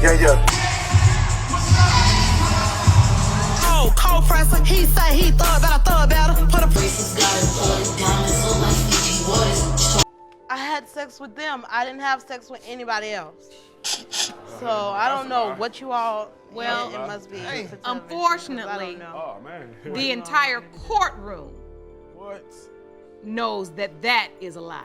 Yeah. Oh, cold presser, he say he thug better. Put a I had sex with them. I didn't have sex with anybody else. So I don't know what you all. Well, it must be. Unfortunately, the entire courtroom knows that that is a lie.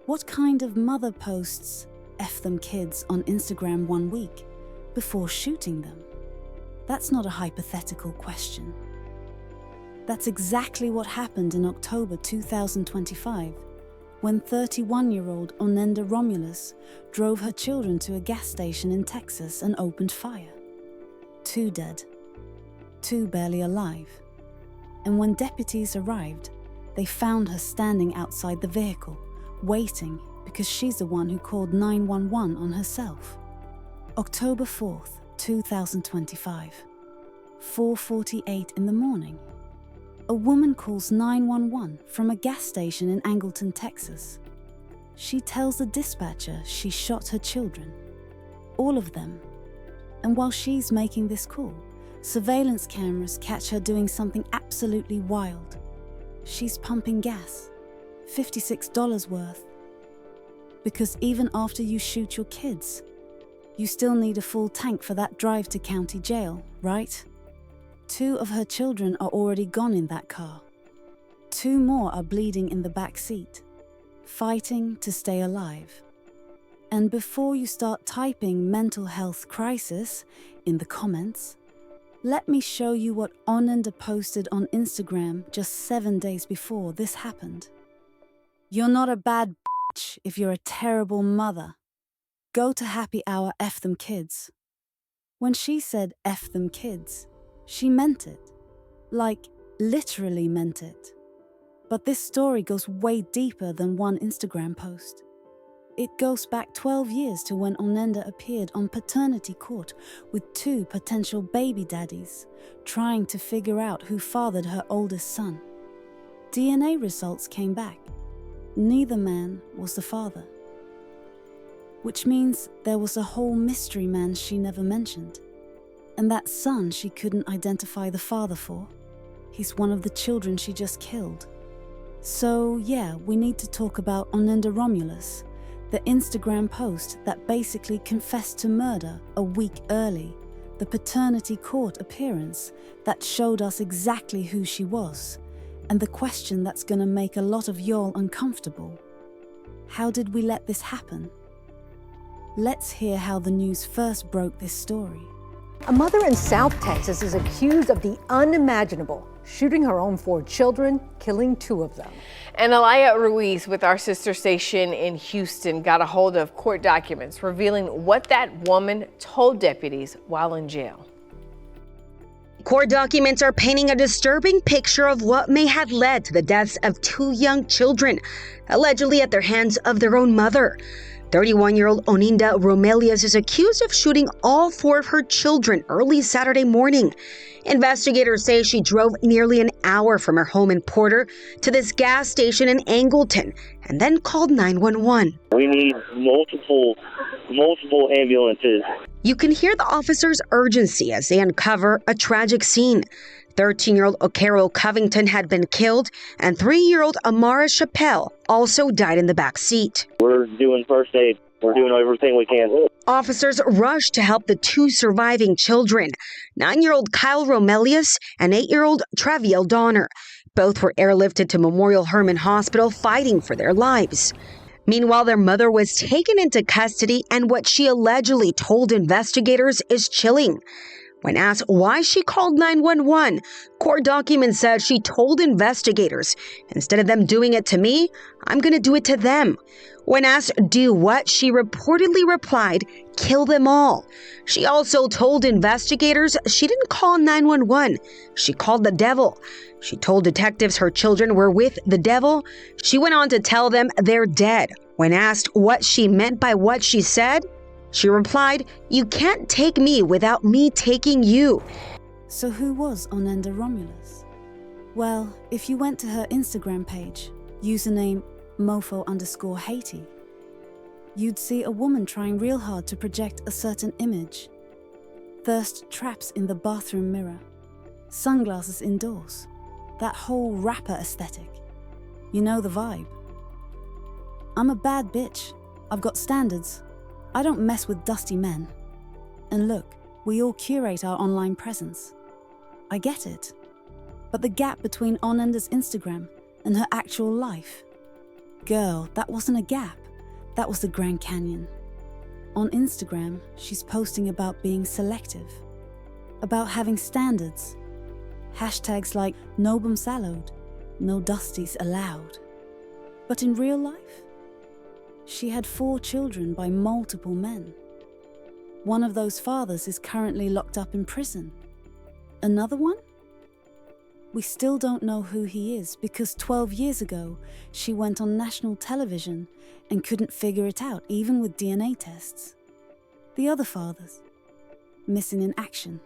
What kind of mother posts F them kids on Instagram 1 week before shooting them? That's not a hypothetical question. That's exactly what happened in October 2025, when 31-year-old Oninda Romelus drove her children to a gas station in Texas and opened fire. 2 dead, 2 barely alive. And when deputies arrived, they found her standing outside the vehicle, waiting because she's the one who called 911 on herself. October 4th, 2025, 4:48 in the morning. A woman calls 911 from a gas station in Angleton, Texas. She tells the dispatcher she shot her children, all of them. And while she's making this call, surveillance cameras catch her doing something absolutely wild. She's pumping gas, $56 worth. Because even after you shoot your kids, you still need a full tank for that drive to county jail, right? 2 of her children are already gone in that car. 2 more are bleeding in the back seat, fighting to stay alive. And before you start typing mental health crisis in the comments, let me show you what Oninda posted on Instagram just 7 days before this happened. You're not a bad bitch if you're a terrible mother. Go to happy hour F them kids. When she said F them kids, she meant it. Like, literally meant it. But this story goes way deeper than one Instagram post. It goes back 12 years to when Oninda appeared on Paternity Court with 2 potential baby daddies, trying to figure out who fathered her oldest son. DNA results came back. Neither man was the father. Which means there was a whole mystery man she never mentioned. And that son she couldn't identify the father for. He's one of the children she just killed. So yeah, we need to talk about Oninda Romelus, the Instagram post that basically confessed to murder a week early, the Paternity Court appearance that showed us exactly who she was, and the question that's gonna make a lot of y'all uncomfortable. How did we let this happen? Let's hear how the news first broke this story. A mother in South Texas is accused of the unimaginable, shooting her own 4 children, killing 2 of them. And Alaya Ruiz with our sister station in Houston got a hold of court documents revealing what that woman told deputies while in jail. Court documents are painting a disturbing picture of what may have led to the deaths of 2 young children, allegedly at the hands of their own mother. 31-year-old Oninda Romelus is accused of shooting all 4 of her children early Saturday morning. Investigators say she drove nearly an hour from her home in Porter to this gas station in Angleton and then called 911. We need multiple ambulances. You can hear the officers' urgency as they uncover a tragic scene. 13-year-old O'Carroll Covington had been killed, and 3-year-old Amara Chappelle also died in the back seat. We're doing first aid. We're doing everything we can. Officers rushed to help the 2 surviving children, 9-year-old Kyle Romelus and 8-year-old Traviel Donner. Both were airlifted to Memorial Hermann Hospital fighting for their lives. Meanwhile, their mother was taken into custody, and what she allegedly told investigators is chilling. When asked why she called 911, court documents said she told investigators, instead of them doing it to me, I'm going to do it to them. When asked do what, she reportedly replied, kill them all. She also told investigators she didn't call 911. She called the devil. She told detectives her children were with the devil. She went on to tell them they're dead. When asked what she meant by what she said, she replied, you can't take me without me taking you. So who was Oninda Romelus? Well, if you went to her Instagram page, username mofo_Haiti. You'd see a woman trying real hard to project a certain image. Thirst traps in the bathroom mirror. Sunglasses indoors. That whole rapper aesthetic. You know the vibe. I'm a bad bitch. I've got standards. I don't mess with dusty men. And look, we all curate our online presence. I get it. But the gap between Oninda's Instagram and her actual life? Girl, that wasn't a gap. That was the Grand Canyon. On Instagram, she's posting about being selective. About having standards. Hashtags like no bum salad, no dusties allowed. But in real life, she had 4 children by multiple men. One of those fathers is currently locked up in prison. Another one? We still don't know who he is because 12 years ago, she went on national television and couldn't figure it out, even with DNA tests. The other fathers, missing in action,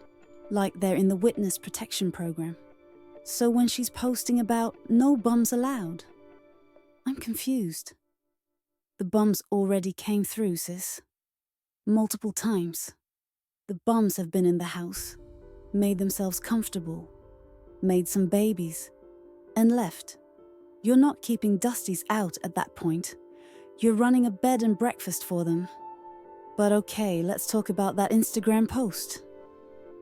like they're in the witness protection program. So when she's posting about no bums allowed, I'm confused. The bums already came through, sis. Multiple times. The bums have been in the house, made themselves comfortable, made some babies, and left. You're not keeping dusties out at that point. You're running a bed and breakfast for them. But okay, let's talk about that Instagram post.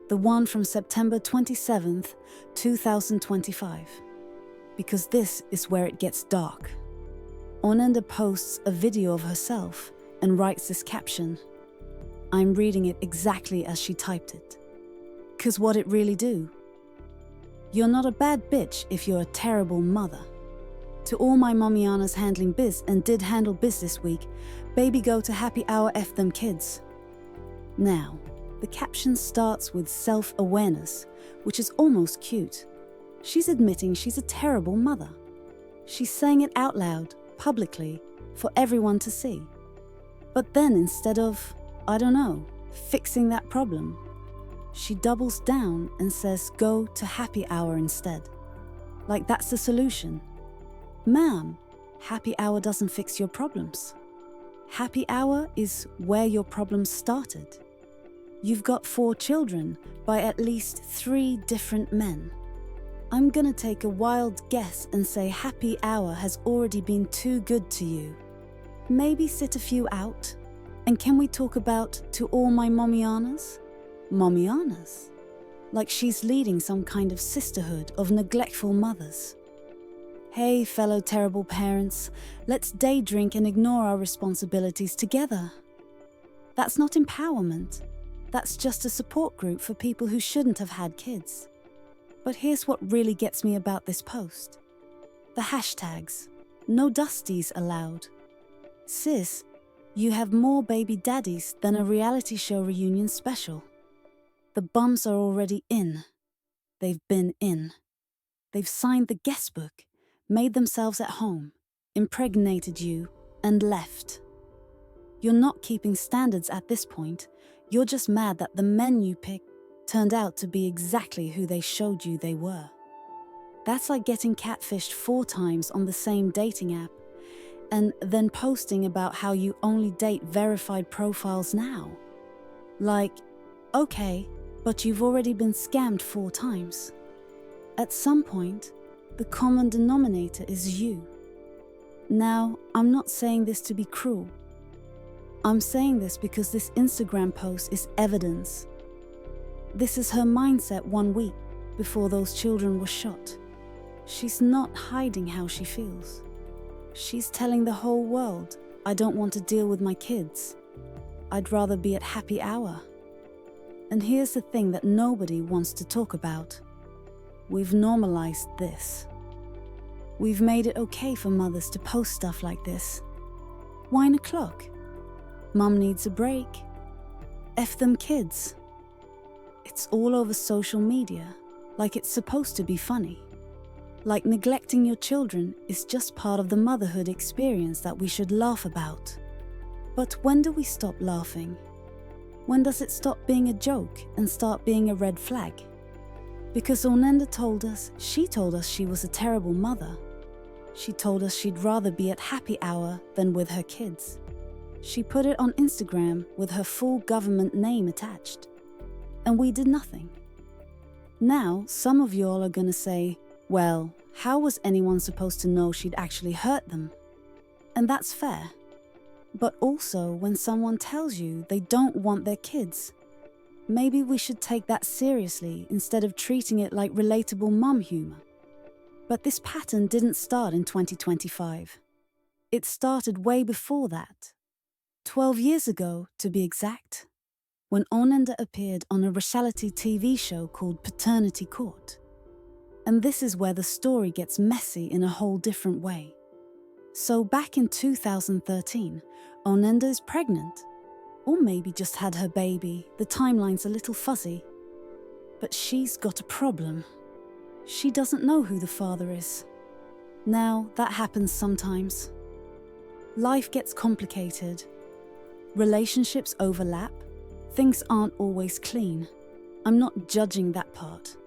The one from September 27th, 2025. Because this is where it gets dark. Oninda posts a video of herself and writes this caption. I'm reading it exactly as she typed it. 'Cause what it really do? You're not a bad bitch if you're a terrible mother. To all my mommianas handling biz and did handle biz this week, baby go to happy hour F them kids. Now, the caption starts with self-awareness, which is almost cute. She's admitting she's a terrible mother. She's saying it out loud, publicly, for everyone to see. But then instead of, I don't know, fixing that problem, she doubles down and says go to happy hour instead. Like that's the solution. Ma'am, happy hour doesn't fix your problems. Happy hour is where your problems started. You've got 4 children by at least 3 different men. I'm gonna take a wild guess and say happy hour has already been too good to you. Maybe sit a few out. And can we talk about to all my mommianas? Mommianas? Like she's leading some kind of sisterhood of neglectful mothers. Hey, fellow terrible parents, let's day drink and ignore our responsibilities together. That's not empowerment. That's just a support group for people who shouldn't have had kids. But here's what really gets me about this post. The hashtags. No dusties allowed. Sis, you have more baby daddies than a reality show reunion special. The bums are already in. They've been in. They've signed the guest book, made themselves at home, impregnated you, and left. You're not keeping standards at this point. You're just mad that the men you picked turned out to be exactly who they showed you they were. That's like getting catfished 4 times on the same dating app and then posting about how you only date verified profiles now. Like, okay, but you've already been scammed 4 times. At some point, the common denominator is you. Now, I'm not saying this to be cruel. I'm saying this because this Instagram post is evidence. This is her mindset 1 week before those children were shot. She's not hiding how she feels. She's telling the whole world, I don't want to deal with my kids. I'd rather be at happy hour. And here's the thing that nobody wants to talk about. We've normalized this. We've made it okay for mothers to post stuff like this. Wine o'clock. Mum needs a break. F them kids. It's all over social media, like it's supposed to be funny. Like neglecting your children is just part of the motherhood experience that we should laugh about. But when do we stop laughing? When does it stop being a joke and start being a red flag? Because Oninda told us she was a terrible mother. She told us she'd rather be at happy hour than with her kids. She put it on Instagram with her full government name attached. And we did nothing. Now, some of y'all are gonna say, well, how was anyone supposed to know she'd actually hurt them? And that's fair. But also, when someone tells you they don't want their kids, maybe we should take that seriously instead of treating it like relatable mum humor. But this pattern didn't start in 2025. It started way before that. 12 years ago, to be exact, when Oninda appeared on a reality TV show called Paternity Court. And this is where the story gets messy in a whole different way. So back in 2013, Oninda is pregnant. Or maybe just had her baby, the timeline's a little fuzzy. But she's got a problem. She doesn't know who the father is. Now, that happens sometimes. Life gets complicated. Relationships overlap. Things aren't always clean. I'm not judging that part.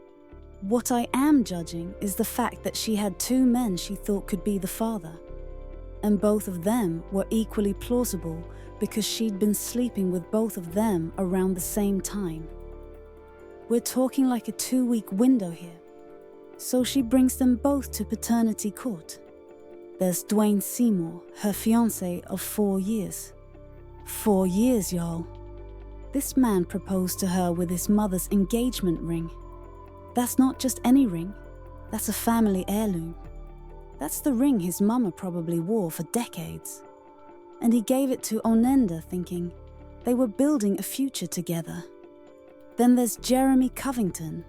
What I am judging is the fact that she had two men she thought could be the father. And both of them were equally plausible because she'd been sleeping with both of them around the same time. We're talking like a 2-week window here. So she brings them both to paternity court. There's Dwayne Seymour, her fiancé of 4 years. 4 years, y'all. This man proposed to her with his mother's engagement ring. That's not just any ring. That's a family heirloom. That's the ring his mama probably wore for decades. And he gave it to Oninda thinking they were building a future together. Then there's Jeremy Covington,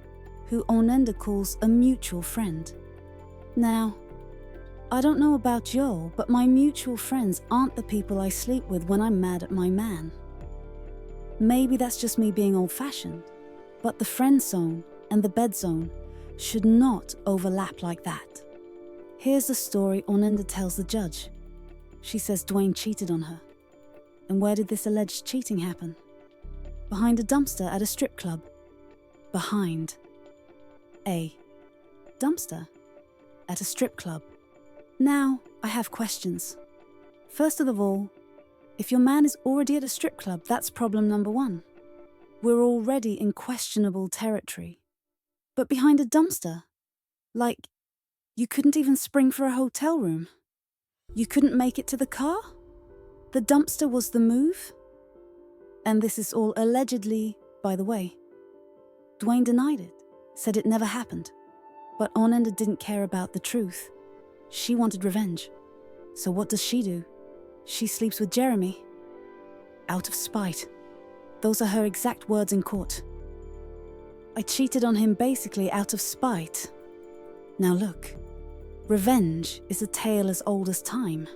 who Oninda calls a mutual friend. Now, I don't know about y'all, but my mutual friends aren't the people I sleep with when I'm mad at my man. Maybe that's just me being old-fashioned, but the friend zone and the bed zone should not overlap like that. Here's the story Oninda tells the judge. She says Dwayne cheated on her. And where did this alleged cheating happen? Behind a dumpster at a strip club. Behind a dumpster at a strip club. Now, I have questions. First of all, if your man is already at a strip club, that's problem number 1. We're already in questionable territory. But behind a dumpster? Like, you couldn't even spring for a hotel room? You couldn't make it to the car? The dumpster was the move? And this is all allegedly, by the way. Dwayne denied it, said it never happened. But Oninda didn't care about the truth. She wanted revenge. So what does she do? She sleeps with Jeremy. Out of spite. Those are her exact words in court. I cheated on him basically out of spite. Now look, revenge is a tale as old as time.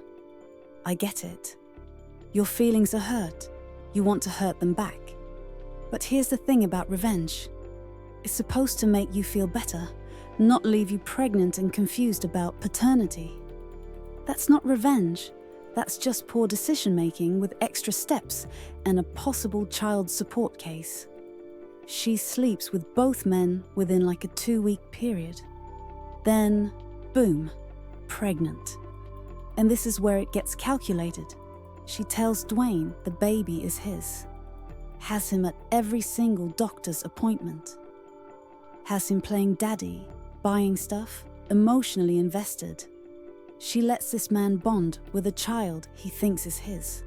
I get it. Your feelings are hurt. You want to hurt them back. But here's the thing about revenge. It's supposed to make you feel better, not leave you pregnant and confused about paternity. That's not revenge. That's just poor decision-making with extra steps and a possible child support case. She sleeps with both men within like a 2-week period. Then, boom, pregnant. And this is where it gets calculated. She tells Dwayne the baby is his. Has him at every single doctor's appointment. Has him playing daddy, buying stuff, emotionally invested. She lets this man bond with a child he thinks is his.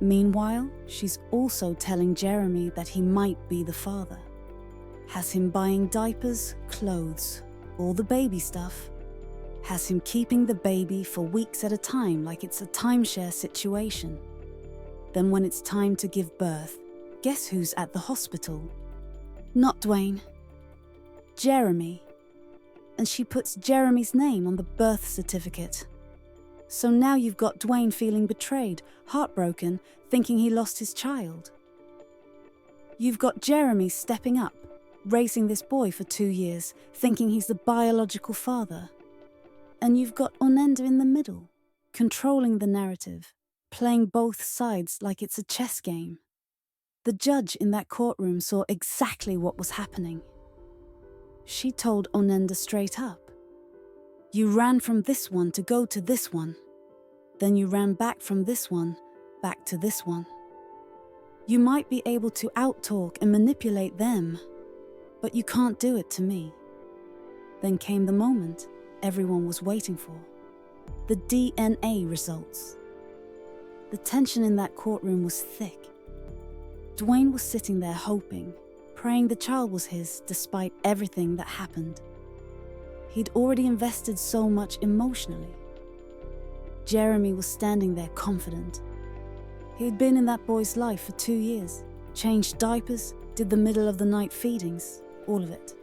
Meanwhile, she's also telling Jeremy that he might be the father. Has him buying diapers, clothes, all the baby stuff. Has him keeping the baby for weeks at a time like it's a timeshare situation. Then when it's time to give birth, guess who's at the hospital? Not Dwayne. Jeremy. And she puts Jeremy's name on the birth certificate. So now you've got Dwayne feeling betrayed, heartbroken, thinking he lost his child. You've got Jeremy stepping up, raising this boy for 2 years, thinking he's the biological father. And you've got Oninda in the middle, controlling the narrative, playing both sides like it's a chess game. The judge in that courtroom saw exactly what was happening. She told Oninda straight up, You ran from this one to go to this one. Then you ran back from this one, back to this one. You might be able to out-talk and manipulate them, but you can't do it to me. Then came the moment everyone was waiting for. The DNA results. The tension in that courtroom was thick. Dwayne was sitting there hoping, praying the child was his despite everything that happened. He'd already invested so much emotionally. Jeremy was standing there confident. He'd been in that boy's life for 2 years, changed diapers, did the middle of the night feedings, all of it.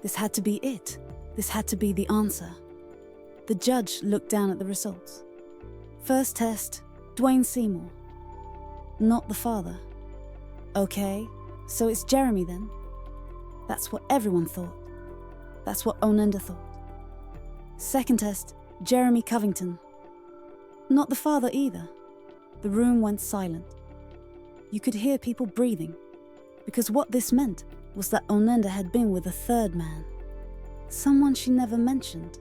This had to be it. This had to be the answer. The judge looked down at the results. First test, Dwayne Seymour. Not the father. Okay, so it's Jeremy then. That's what everyone thought. That's what Oninda thought. Second test, Jeremy Covington. Not the father either. The room went silent. You could hear people breathing, because what this meant was that Oninda had been with a third man. Someone she never mentioned.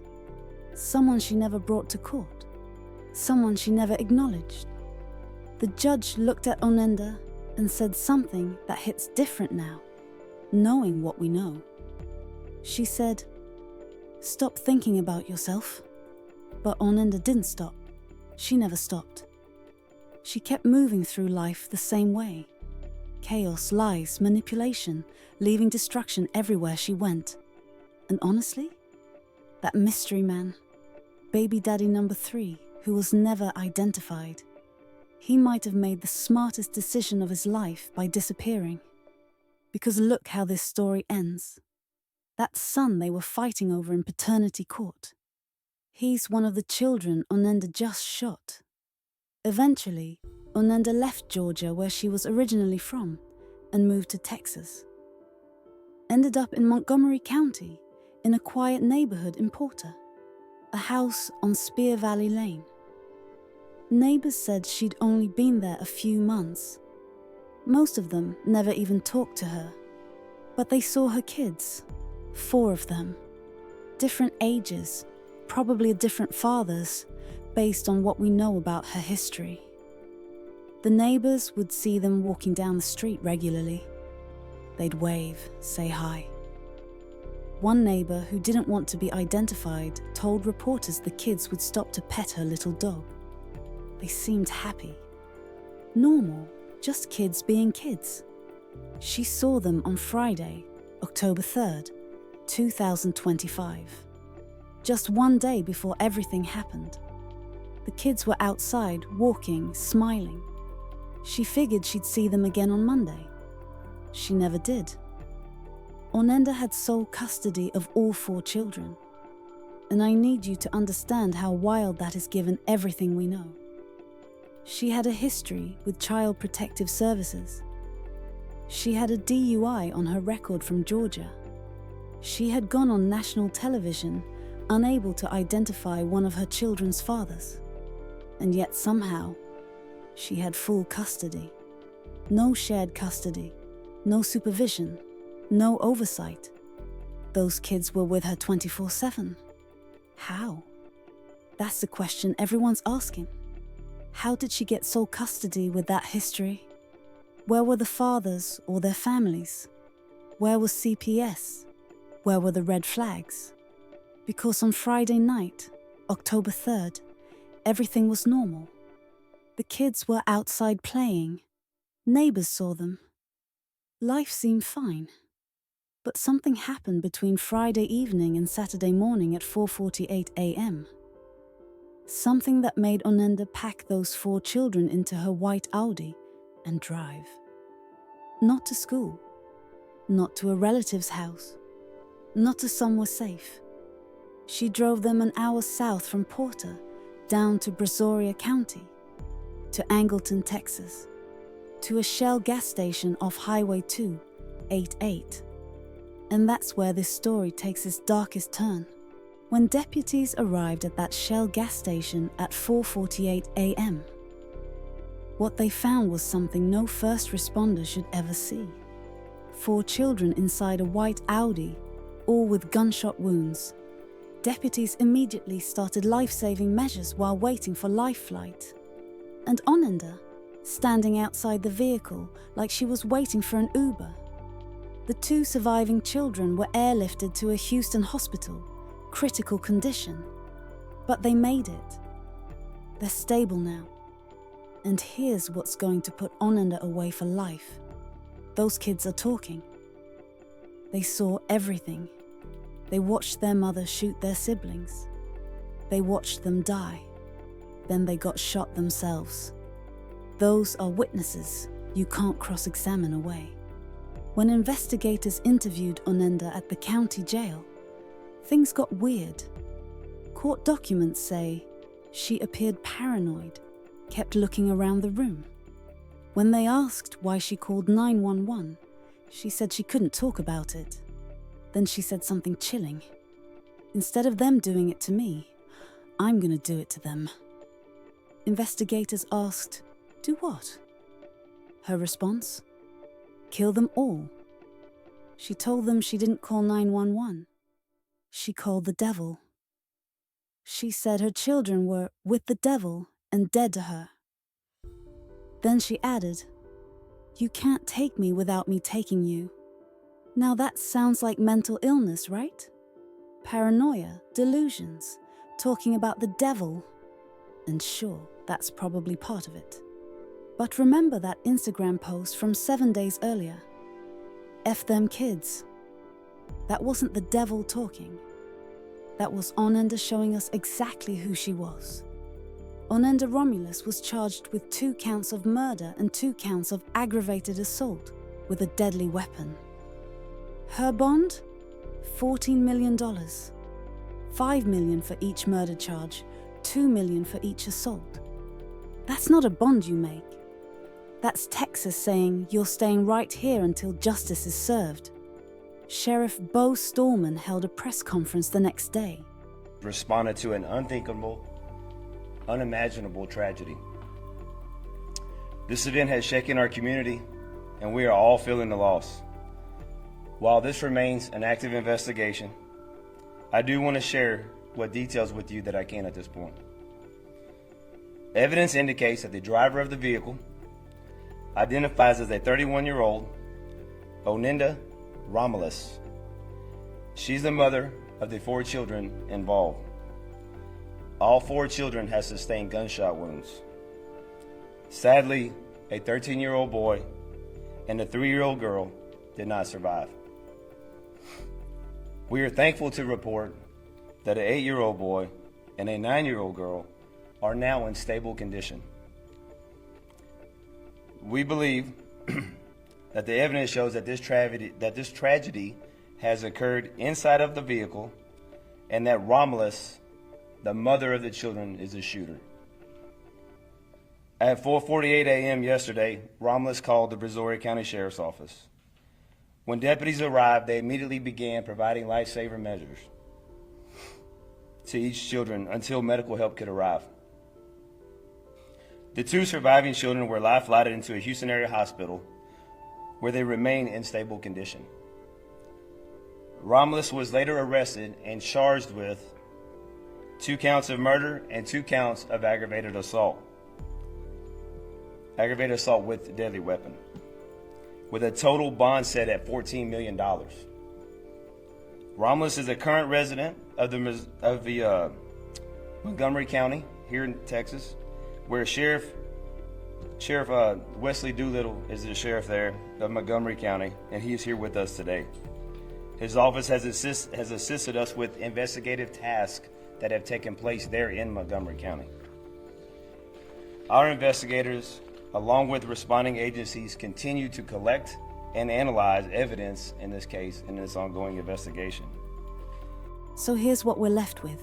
Someone she never brought to court. Someone she never acknowledged. The judge looked at Oninda and said something that hits different now, knowing what we know. She said, "Stop thinking about yourself." But Oninda didn't stop. She never stopped. She kept moving through life the same way. Chaos, lies, manipulation, leaving destruction everywhere she went. And honestly, that mystery man, baby daddy number 3, who was never identified, he might have made the smartest decision of his life by disappearing. Because look how this story ends. That son they were fighting over in Paternity Court. He's one of the children Oninda just shot. Eventually, Oninda left Georgia, where she was originally from, and moved to Texas. Ended up in Montgomery County, in a quiet neighborhood in Porter, a house on Spear Valley Lane. Neighbors said she'd only been there a few months. Most of them never even talked to her, but they saw her kids, 4 of them, different ages, probably different fathers, based on what we know about her history. The neighbors would see them walking down the street regularly. They'd wave, say hi. One neighbor who didn't want to be identified told reporters the kids would stop to pet her little dog. They seemed happy. Normal, just kids being kids. She saw them on Friday, October 3rd, 2025. Just one day before everything happened. The kids were outside, walking, smiling. She figured she'd see them again on Monday. She never did. Oninda had sole custody of all 4 children. And I need you to understand how wild that is given everything we know. She had a history with Child Protective Services. She had a DUI on her record from Georgia. She had gone on national television, unable to identify one of her children's fathers. And yet somehow, she had full custody. No shared custody, no supervision, no oversight. Those kids were with her 24/7. How? That's the question everyone's asking. How did she get sole custody with that history? Where were the fathers or their families? Where was CPS? Where were the red flags? Because on Friday night, October 3rd, everything was normal. The kids were outside playing. Neighbors saw them. Life seemed fine. But something happened between Friday evening and Saturday morning at 4:48 a.m. Something that made Oninda pack those 4 children into her white Audi and drive. Not to school. Not to a relative's house. Not to somewhere safe. She drove them an hour south from Porter, down to Brazoria County, to Angleton, Texas, to a Shell gas station off Highway 288. And that's where this story takes its darkest turn. When deputies arrived at that Shell gas station at 4:48 a.m., what they found was something no first responder should ever see. 4 children inside a white Audi, all with gunshot wounds. Deputies immediately started life-saving measures while waiting for life flight. And Oninda, standing outside the vehicle like she was waiting for an Uber. The 2 surviving children were airlifted to a Houston hospital, critical condition. But they made it. They're stable now. And here's what's going to put Oninda away for life. Those kids are talking. They saw everything. They watched their mother shoot their siblings. They watched them die. Then they got shot themselves. Those are witnesses you can't cross-examine away. When investigators interviewed Oninda at the county jail, things got weird. Court documents say she appeared paranoid, kept looking around the room. When they asked why she called 911, she said she couldn't talk about it. Then she said something chilling. Instead of them doing it to me, I'm gonna do it to them. Investigators asked, do what? Her response? Kill them all. She told them she didn't call 911. She called the devil. She said her children were with the devil and dead to her. Then she added, you can't take me without me taking you. Now that sounds like mental illness, right? Paranoia, delusions, talking about the devil. And sure, that's probably part of it. But remember that Instagram post from 7 days earlier? F them kids. That wasn't the devil talking. That was Oninda showing us exactly who she was. Oninda Romelus was charged with 2 counts of murder and 2 counts of aggravated assault with a deadly weapon. Her bond? $14 million. $5 million for each murder charge, $2 million for each assault. That's not a bond you make. That's Texas saying you're staying right here until justice is served. Sheriff Bo Storman held a press conference the next day. Responded to an unthinkable, unimaginable tragedy. This event has shaken our community, and we are all feeling the loss. While this remains an active investigation, I do want to share what details with you that I can at this point. Evidence indicates that the driver of the vehicle identifies as a 31-year-old Oninda Romelus. She's the mother of the 4 children involved. All 4 children have sustained gunshot wounds. Sadly, a 13-year-old boy and a 3-year-old girl did not survive. We are thankful to report that an 8-year-old boy and a 9-year-old girl are now in stable condition. We believe that the evidence shows that this tragedy has occurred inside of the vehicle and that Romelus, the mother of the children, is the shooter. At 4:48 a.m. yesterday, Romelus called the Brazoria County Sheriff's office. When deputies arrived, they immediately began providing life-saving measures to each children until medical help could arrive. The 2 surviving children were life-flighted into a Houston area hospital where they remain in stable condition. Romelus was later arrested and charged with 2 counts of murder and 2 counts of aggravated assault. Aggravated assault with a deadly weapon, with a total bond set at $14 million. Romelus is a current resident of the Montgomery County here in Texas, where Sheriff Wesley Doolittle is the sheriff there of Montgomery County, and he is here with us today. His office has assisted us with investigative tasks that have taken place there in Montgomery County. Our investigators, along with responding agencies, continue to collect and analyze evidence in this case in this ongoing investigation. So here's what we're left with.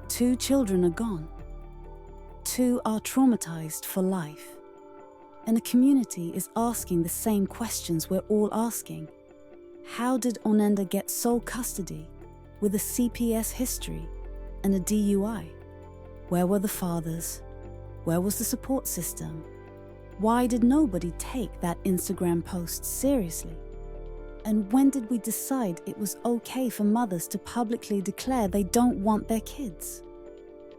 2 children are gone. 2 are traumatized for life. And the community is asking the same questions we're all asking. How did Oninda get sole custody with a CPS history and a DUI? Where were the fathers? Where was the support system? Why did nobody take that Instagram post seriously? And when did we decide it was okay for mothers to publicly declare they don't want their kids?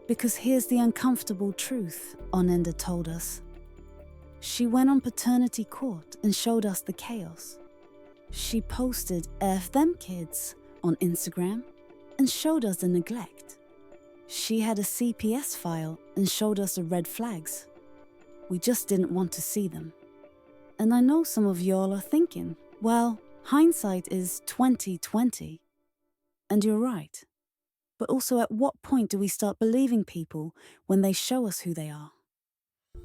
Because here's the uncomfortable truth, Oninda told us. She went on Paternity Court and showed us the chaos. She posted "F them kids" on Instagram and showed us the neglect. She had a CPS file and showed us the red flags. We just didn't want to see them. And I know some of y'all are thinking, well, hindsight is 20/20. And you're right. But also, at what point do we start believing people when they show us who they are?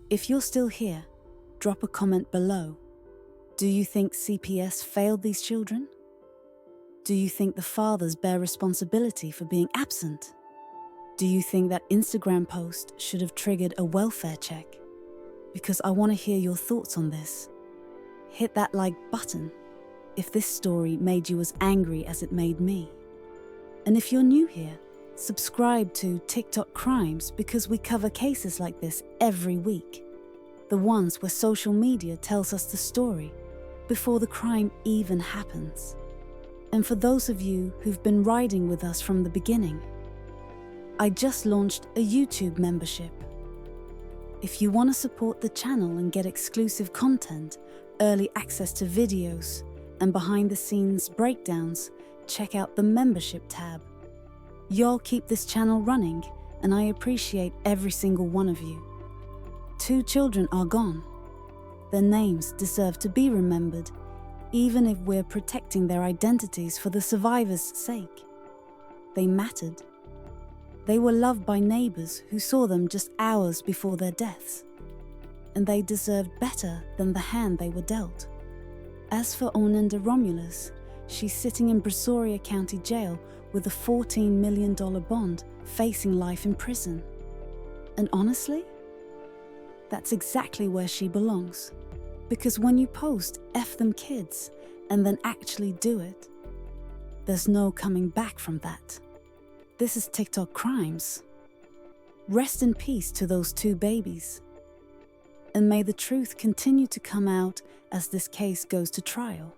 If you're still here, drop a comment below. Do you think CPS failed these children? Do you think the fathers bear responsibility for being absent? Do you think that Instagram post should have triggered a welfare check? Because I want to hear your thoughts on this. Hit that like button if this story made you as angry as it made me. And if you're new here, subscribe to TikTok Crimes because we cover cases like this every week. The ones where social media tells us the story before the crime even happens. And for those of you who've been riding with us from the beginning, I just launched a YouTube membership. If you want to support the channel and get exclusive content, early access to videos, and behind-the-scenes breakdowns, check out the membership tab. Y'all keep this channel running, and I appreciate every single one of you. 2 children are gone. Their names deserve to be remembered, even if we're protecting their identities for the survivors' sake. They mattered. They were loved by neighbors who saw them just hours before their deaths. And they deserved better than the hand they were dealt. As for Oninda Romelus, she's sitting in Brazoria County Jail with a $14 million bond, facing life in prison. And honestly, that's exactly where she belongs. Because when you post "F them kids" and then actually do it, there's no coming back from that. This is TikTok Crimes. Rest in peace to those 2 babies. And may the truth continue to come out as this case goes to trial.